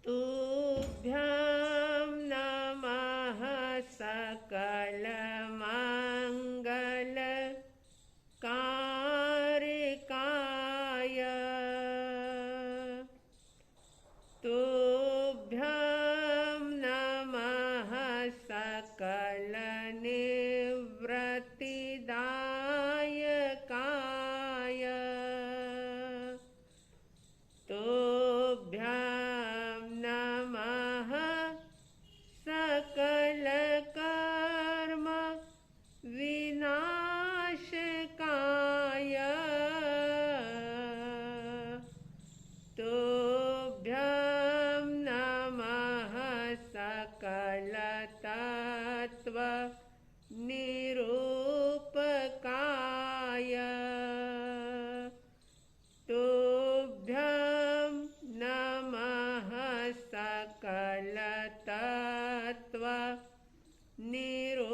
तुभ्यं नमः सकलमङ्गलकारिकाय। तुभ्यं नमः सकलनिवृत्तिदायकाय। तुभ्यं नमः सकलकर्म विनाशकाय। तुभ्यं नमः सकलतत्त्व निरूपकाय। तुभ्यं नमः सकलतत्त्व निरूपकाय।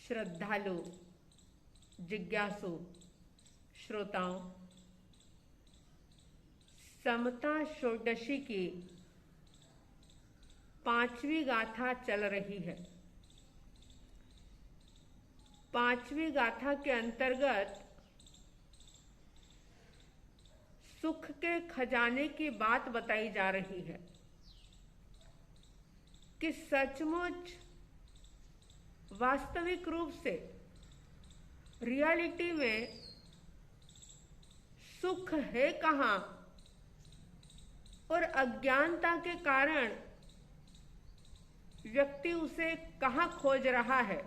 श्रद्धालु, जिज्ञासु श्रोताओं, समता षोडशी की 5वीं गाथा चल रही है। 5वीं गाथा के अंतर्गत सुख के खजाने की बात बताई जा रही है कि सचमुच वास्तविक रूप से रियलिटी में सुख है कहाँ और अज्ञानता के कारण व्यक्ति उसे कहाँ खोज रहा है।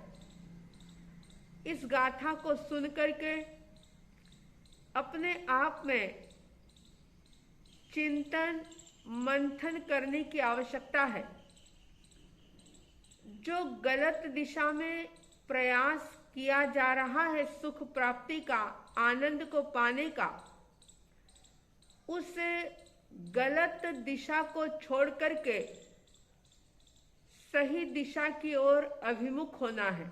इस गाथा को सुनकर के अपने आप में चिंतन मंथन करने की आवश्यकता है। जो गलत दिशा में प्रयास किया जा रहा है सुख प्राप्ति का, आनंद को पाने का, उस गलत दिशा को छोड़ करके सही दिशा की ओर अभिमुख होना है।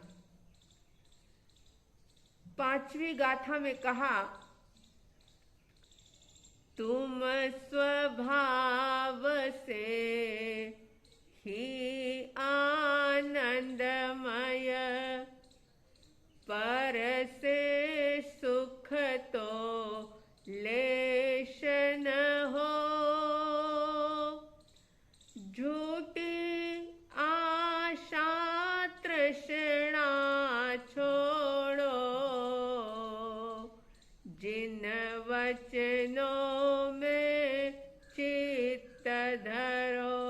5वीं गाथा में कहा, तुम स्वभाव से ही आनंदमय, पर से सुख तो लेश न हो। झूठी आशा तृष्णा छोड़ो, जिन वचनों में चित्त धरो।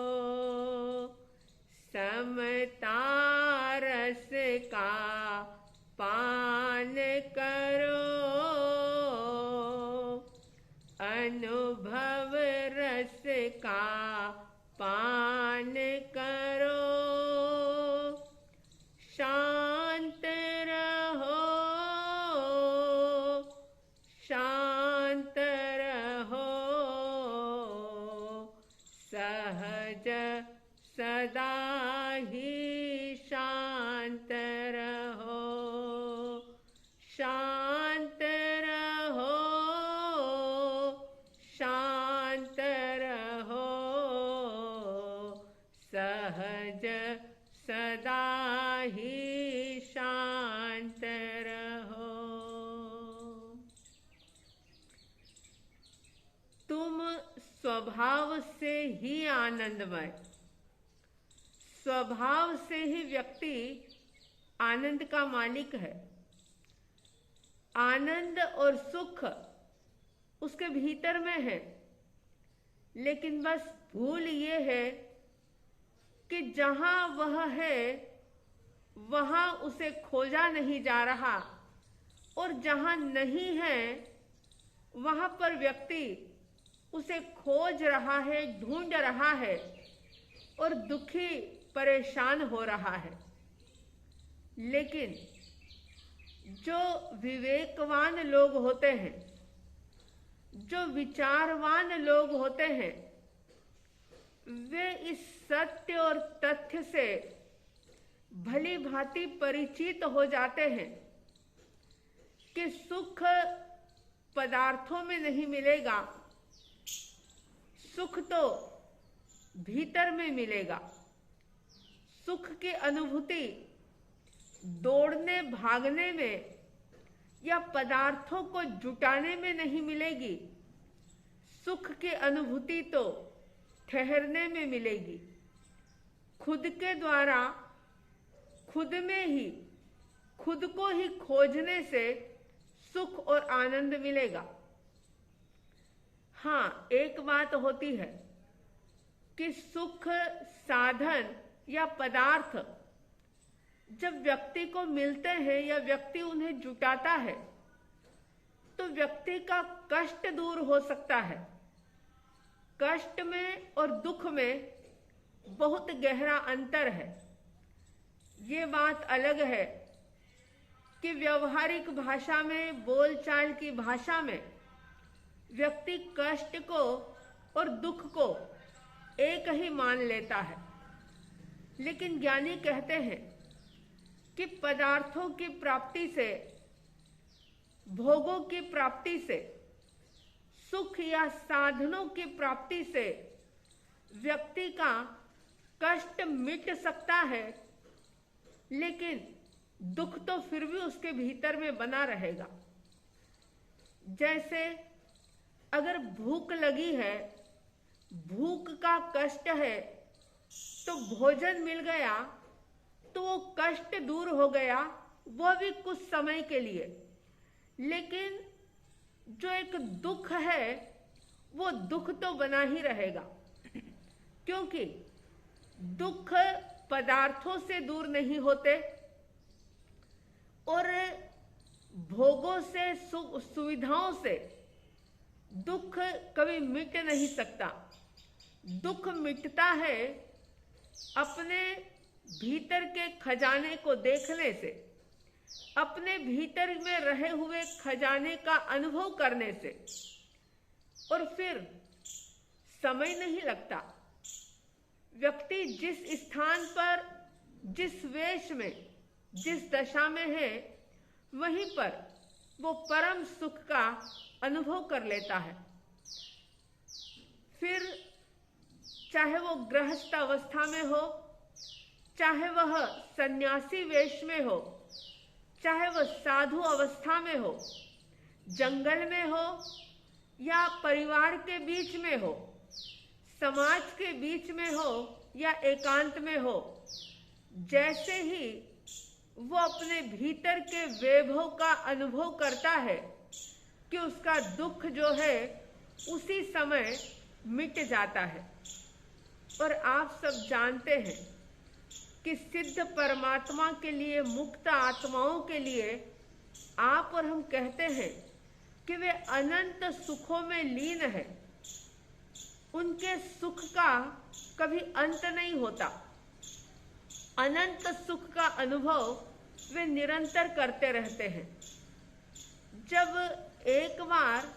समता रस का पान करो, अनुभव रस का पान करो। शांत रहो, शांत रहो, सहज सदा ही शांत रहो। शांत रहो, शांत रहो, सहज सदा ही शांत रहो। तुम स्वभाव से ही आनंदमय, स्वभाव से ही व्यक्ति आनंद का मालिक है। आनंद और सुख उसके भीतर में है, लेकिन बस भूल ये है कि जहां वह है वहां उसे खोजा नहीं जा रहा, और जहां नहीं है वहां पर व्यक्ति उसे खोज रहा है, ढूंढ रहा है और दुखी परेशान हो रहा है। लेकिन जो विवेकवान लोग होते हैं, जो विचारवान लोग होते हैं, वे इस सत्य और तथ्य से भली भांति परिचित हो जाते हैं कि सुख पदार्थों में नहीं मिलेगा, सुख तो भीतर में मिलेगा। सुख की अनुभूति दौड़ने भागने में या पदार्थों को जुटाने में नहीं मिलेगी। सुख की अनुभूति तो ठहरने में मिलेगी। खुद के द्वारा खुद में ही खुद को ही खोजने से सुख और आनंद मिलेगा। हाँ, एक बात होती है कि सुख साधन या पदार्थ जब व्यक्ति को मिलते हैं या व्यक्ति उन्हें जुटाता है तो व्यक्ति का कष्ट दूर हो सकता है। कष्ट में और दुख में बहुत गहरा अंतर है। ये बात अलग है कि व्यवहारिक भाषा में, बोलचाल की भाषा में व्यक्ति कष्ट को और दुख को एक ही मान लेता है, लेकिन ज्ञानी कहते हैं कि पदार्थों की प्राप्ति से, भोगों की प्राप्ति से, सुख या साधनों की प्राप्ति से व्यक्ति का कष्ट मिट सकता है, लेकिन दुख तो फिर भी उसके भीतर में बना रहेगा। जैसे अगर भूख लगी है, भूख का कष्ट है, तो भोजन मिल गया तो वो कष्ट दूर हो गया, वो भी कुछ समय के लिए। लेकिन जो एक दुख है वो दुख तो बना ही रहेगा, क्योंकि दुख पदार्थों से दूर नहीं होते और भोगों से, सुविधाओं से दुख कभी मिट नहीं सकता। दुख मिटता है अपने भीतर के खजाने को देखने से, अपने भीतर में रहे हुए खजाने का अनुभव करने से। और फिर समय नहीं लगता। व्यक्ति जिस स्थान पर, जिस वेश में, जिस दशा में है, वहीं पर वो परम सुख का अनुभव कर लेता है। फिर चाहे वो गृहस्थ अवस्था में हो, चाहे वह सन्यासी वेश में हो, चाहे वह साधु अवस्था में हो, जंगल में हो या परिवार के बीच में हो, समाज के बीच में हो या एकांत में हो, जैसे ही वो अपने भीतर के वैभव का अनुभव करता है कि उसका दुख जो है उसी समय मिट जाता है। और आप सब जानते हैं कि सिद्ध परमात्मा के लिए, मुक्त आत्माओं के लिए आप और हम कहते हैं कि वे अनंत सुखों में लीन है। उनके सुख का कभी अंत नहीं होता। अनंत सुख का अनुभव वे निरंतर करते रहते हैं। जब एक बार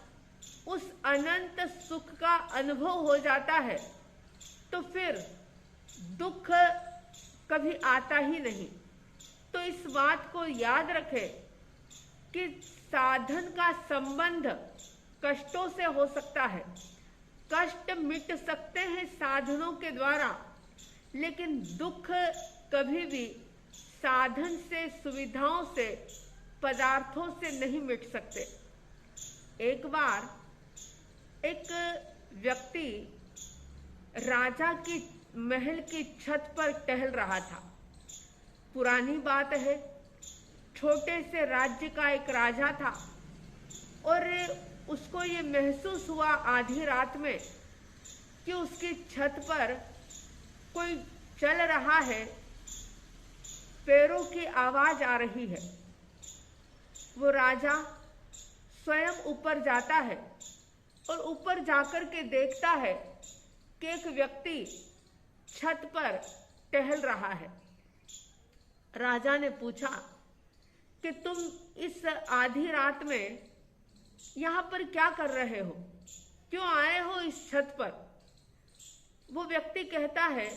उस अनंत सुख का अनुभव हो जाता है तो फिर दुख कभी आता ही नहीं। तो इस बात को याद रखें कि साधन का संबंध कष्टों से हो सकता है। कष्ट मिट सकते हैं साधनों के द्वारा, लेकिन दुख कभी भी साधन से, सुविधाओं से, पदार्थों से नहीं मिट सकते। एक बार एक व्यक्ति राजा की महल की छत पर टहल रहा था। पुरानी बात है, छोटे से राज्य का एक राजा था और उसको ये महसूस हुआ आधी रात में कि उसकी छत पर कोई चल रहा है, पैरों की आवाज आ रही है। वो राजा स्वयं ऊपर जाता है और ऊपर जाकर के देखता है कि एक व्यक्ति छत पर टहल रहा है। राजा ने पूछा कि तुम इस आधी रात में यहाँ पर क्या कर रहे हो, क्यों आए हो इस छत पर? वो व्यक्ति कहता है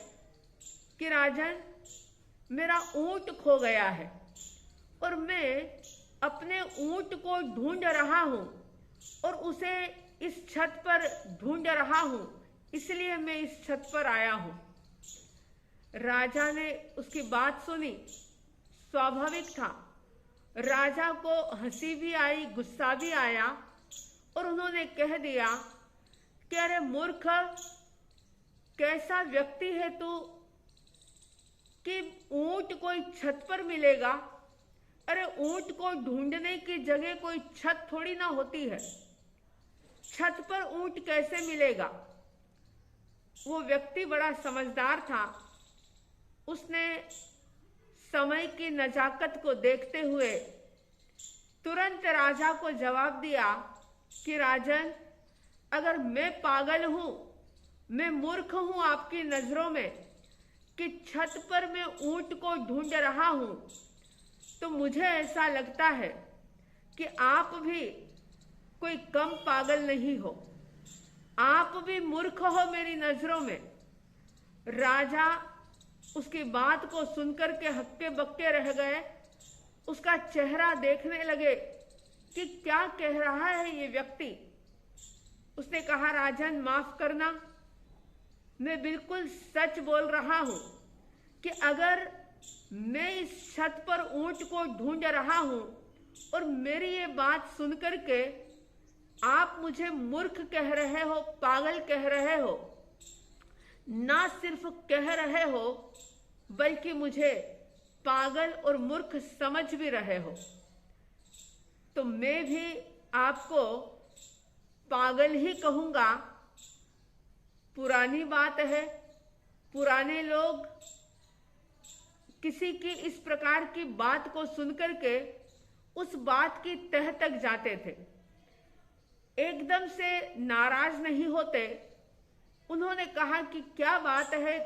कि राजन, मेरा ऊंट खो गया है और मैं अपने ऊंट को ढूंढ रहा हूं और उसे इस छत पर ढूंढ रहा हूं, इसलिए मैं इस छत पर आया हूं। राजा ने उसकी बात सुनी। स्वाभाविक था, राजा को हंसी भी आई, गुस्सा भी आया और उन्होंने कह दिया कि अरे मूर्ख, कैसा व्यक्ति है तू कि ऊंट कोई छत पर मिलेगा। अरे ऊंट को ढूंढने की जगह कोई छत थोड़ी ना होती है, छत पर ऊंट कैसे मिलेगा। वो व्यक्ति बड़ा समझदार था। उसने समय की नजाकत को देखते हुए तुरंत राजा को जवाब दिया कि राजन, अगर मैं पागल हूं, मैं मूर्ख हूं आपकी नजरों में कि छत पर मैं ऊंट को ढूंढ रहा हूं, तो मुझे ऐसा लगता है कि आप भी कोई कम पागल नहीं हो, आप भी मूर्ख हो मेरी नजरों में। राजा उसकी बात को सुनकर के हक्के बक्के रह गए। उसका चेहरा देखने लगे कि क्या कह रहा है ये व्यक्ति। उसने कहा, राजन माफ करना, मैं बिल्कुल सच बोल रहा हूं कि अगर मैं इस छत पर ऊंट को ढूंढ रहा हूं और मेरी ये बात सुनकर के आप मुझे मूर्ख कह रहे हो, पागल कह रहे हो, ना सिर्फ कह रहे हो बल्कि मुझे पागल और मूर्ख समझ भी रहे हो, तो मैं भी आपको पागल ही कहूंगा। पुरानी बात है, पुराने लोग किसी की इस प्रकार की बात को सुनकर के उस बात की तह तक जाते थे, एकदम से नाराज नहीं होते। उन्होंने कहा कि क्या बात है,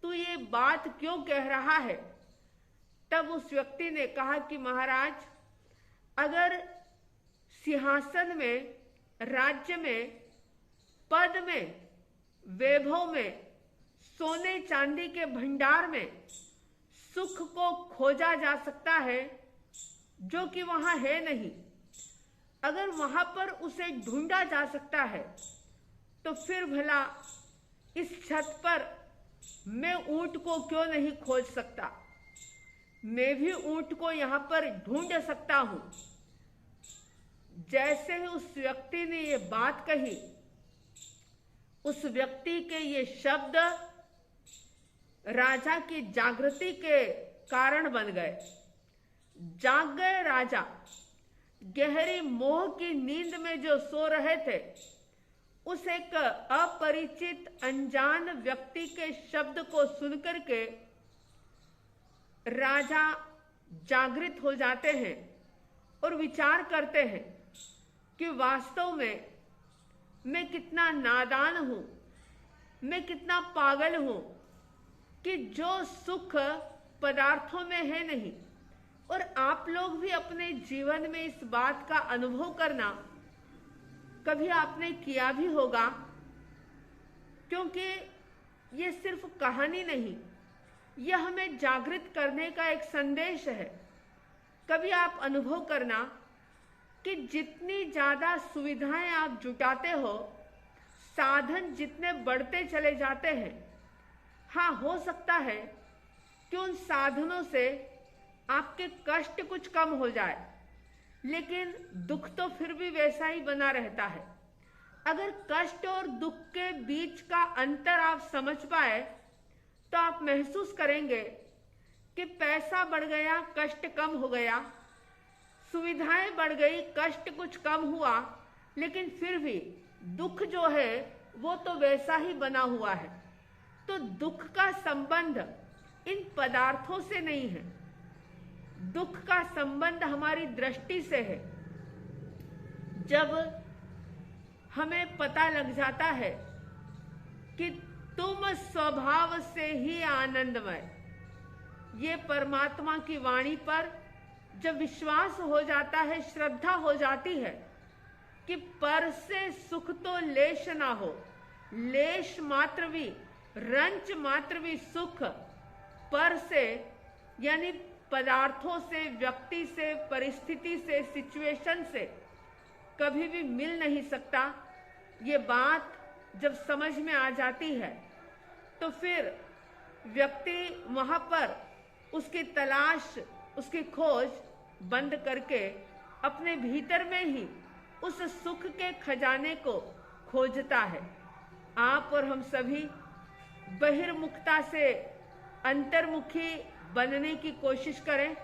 तू ये बात क्यों कह रहा है। तब उस व्यक्ति ने कहा कि महाराज, अगर सिंहासन में, राज्य में, पद में, वैभव में, सोने चांदी के भंडार में सुख को खोजा जा सकता है जो कि वहां है नहीं, अगर वहां पर उसे ढूंढा जा सकता है, तो फिर भला इस छत पर मैं ऊंट को क्यों नहीं खोज सकता। मैं भी ऊंट को यहां पर ढूंढ सकता हूं। जैसे ही उस व्यक्ति ने ये बात कही, उस व्यक्ति के ये शब्द राजा की जागृति के कारण बन गए। जाग गए राजा। गहरी मोह की नींद में जो सो रहे थे, उस एक अपरिचित अनजान व्यक्ति के शब्द को सुनकर के राजा जागृत हो जाते हैं और विचार करते हैं कि वास्तव में मैं कितना नादान हूं, मैं कितना पागल हूं कि जो सुख पदार्थों में है नहीं। और आप लोग भी अपने जीवन में इस बात का अनुभव करना कभी आपने किया भी होगा, क्योंकि ये सिर्फ कहानी नहीं, यह हमें जागृत करने का एक संदेश है। कभी आप अनुभव करना कि जितनी ज्यादा सुविधाएं आप जुटाते हो, साधन जितने बढ़ते चले जाते हैं, हाँ हो सकता है कि उन साधनों से आपके कष्ट कुछ कम हो जाए, लेकिन दुख तो फिर भी वैसा ही बना रहता है। अगर कष्ट और दुख के बीच का अंतर आप समझ पाए तो आप महसूस करेंगे कि पैसा बढ़ गया, कष्ट कम हो गया, सुविधाएं बढ़ गई, कष्ट कुछ कम हुआ, लेकिन फिर भी दुख जो है वो तो वैसा ही बना हुआ है। तो दुख का संबंध इन पदार्थों से नहीं है, दुख का संबंध हमारी दृष्टि से है। जब हमें पता लग जाता है कि तुम स्वभाव से ही आनंदमय, ये परमात्मा की वाणी पर जब विश्वास हो जाता है, श्रद्धा हो जाती है कि पर से सुख तो लेश ना हो, लेश मात्र भी, रंच मात्र भी सुख पर से यानी पदार्थों से, व्यक्ति से, परिस्थिति से, सिचुएशन से कभी भी मिल नहीं सकता। ये बात जब समझ में आ जाती है तो फिर व्यक्ति वहां पर उसकी तलाश, उसकी खोज बंद करके अपने भीतर में ही उस सुख के खजाने को खोजता है। आप और हम सभी बहिर्मुखता से अंतर्मुखी बनने की कोशिश करें,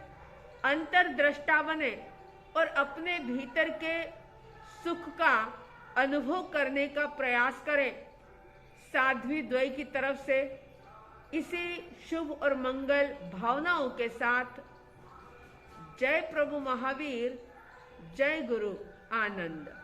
अंतर्दृष्टा बने और अपने भीतर के सुख का अनुभव करने का प्रयास करें। साध्वी द्वय की तरफ से इसी शुभ और मंगल भावनाओं के साथ जय प्रभु महावीर, जय गुरु आनंद।